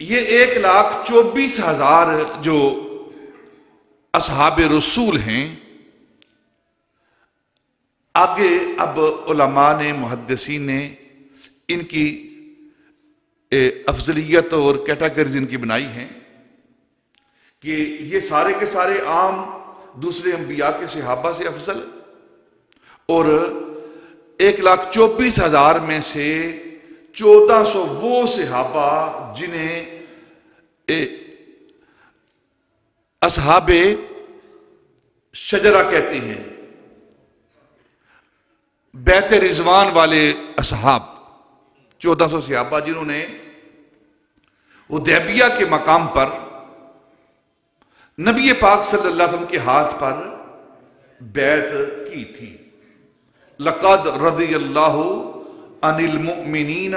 یہ 1,24,000 جو اصحاب رسول ہیں، آگے اب علماء نے، محدثین نے ان کی افضلیت اور کیٹاگریز ان کی بنائی ہیں کہ یہ سارے کے سارے عام دوسرے انبیاء کے صحابہ سے افضل، اور 1,24,000 میں سے 1400 وہ صحابہ جنہیں اصحاب شجرہ کہتے ہیں، بیت رضوان والے اصحاب، 1400 صحابہ جنہوں نے حدیبیہ کے مقام پر نبی پاک صلی اللہ علیہ وسلم کے ہاتھ پر بیعت کی تھی۔ لَقَدْ رَضِيَ اللَّهُ عَنِ الْمُؤْمِنِينَ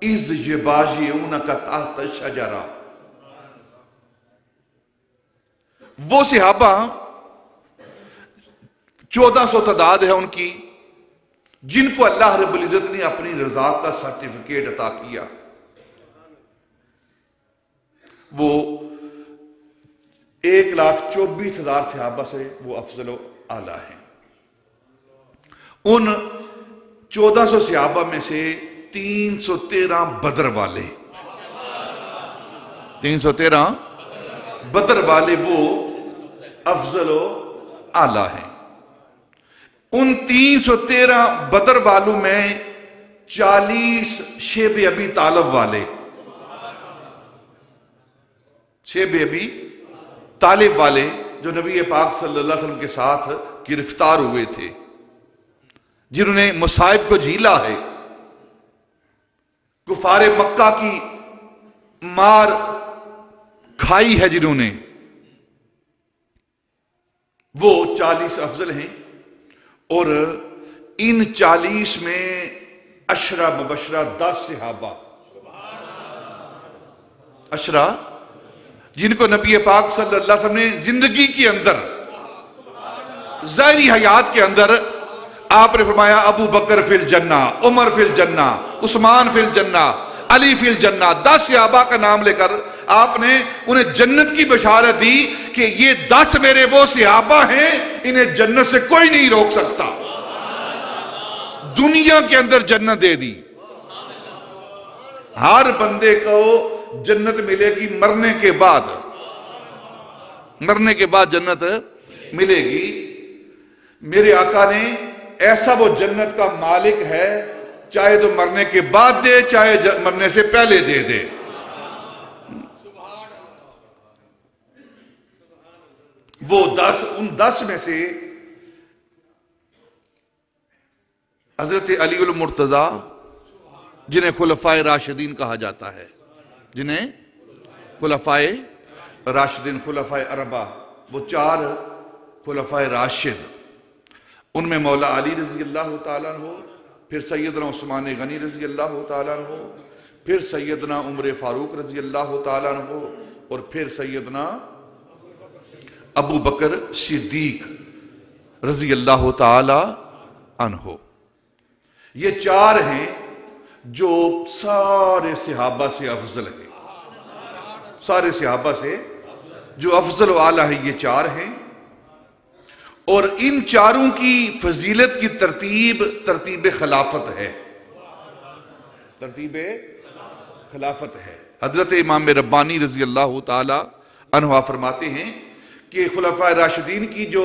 إِذْ يُبَايِعُونَكَ تَحْتَ الشَّجَرَةِ۔ وہ صحابہ 1400 تعداد ہے ان کی، جن کو اللہ رب العزت نے اپنی رضا کا سرٹیفکیٹ عطا کیا، وہ 1,24,000 صحابہ سے وہ افضل و اعلیٰ ہیں۔ ان 1400 صحابہ میں سے 313 بدر والے، 313 بدر والے وہ افضل و اعلیٰ ہیں۔ ان 313 بدر والوں میں 40 شیب ابی طالب والے، شیب ابی طالب والے جو نبی پاک صلی اللہ علیہ وسلم کے ساتھ گرفتار ہوئے تھے، جنہوں نے مصائب کو جھیلا ہے، کفار مکہ کی مار کھائی ہے جنہوں نے، وہ 40 افضل ہیں۔ اور ان 40 میں عشرہ مبشرہ 10 صحابہ، عشرہ جن کو نبی پاک صلی اللہ علیہ وسلم نے زندگی کے اندر، ظاہری حیات کے اندر آپ نے فرمایا ابو بکر فی الجنہ، عمر فی الجنہ، عثمان فی الجنہ، علی فی الجنہ، 10 صحابہ کا نام لے کر آپ نے انہیں جنت کی بشارت دی کہ یہ 10 میرے وہ صحابہ ہیں، انہیں جنت سے کوئی نہیں روک سکتا۔ دنیا کے اندر جنت دے دی، ہر بندے کو جنت ملے گی مرنے کے بعد، مرنے کے بعد جنت ملے گی۔ میرے آقا نے ایسا وہ جنت کا مالک ہے، چاہے تو مرنے کے بعد دے، چاہے مرنے سے پہلے دے دے۔ وہ 10، ان 10 میں سے حضرت علی المرتضیٰ جنہیں خلفائے راشدین کہا جاتا ہے، جنہیں خلفائے راشدین، خلفائے اربعہ، وہ 4 خلفائے راشد، ان میں مولا علی رضی اللہ تعالیٰ عنہ، پھر سیدنا عثمان غنی رضی اللہ تعالیٰ عنہ، پھر سیدنا عمر فاروق رضی اللہ تعالیٰ عنہ، اور پھر سیدنا ابو بکر صدیق رضی اللہ تعالیٰ عنہ۔ یہ 4 ہیں جو سارے صحابہ سے افضل ہیں، سارے صحابہ سے جو افضل و اعلیٰ ہیں، یہ 4 ہیں۔ اور ان 4 کی فضیلت کی ترتیب خلافت ہے، ترتیب خلافت ہے۔ حضرت امام ربانی رضی اللہ تعالی عنہ فرماتے ہیں کہ خلفائے راشدین کی جو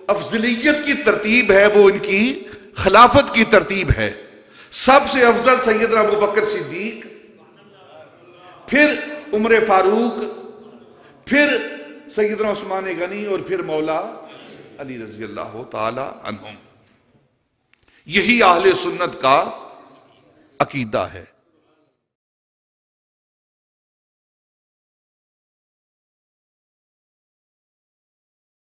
افضلیت کی ترتیب ہے وہ ان کی خلافت کی ترتیب ہے۔ سب سے افضل سیدنا ابو بکر صدیق، پھر عمر فاروق، پھر سیدنا عثمان غنی، اور پھر مولا علی رضی اللہ تعالی عنہم۔ یہی اہل سنت کا عقیدہ ہے۔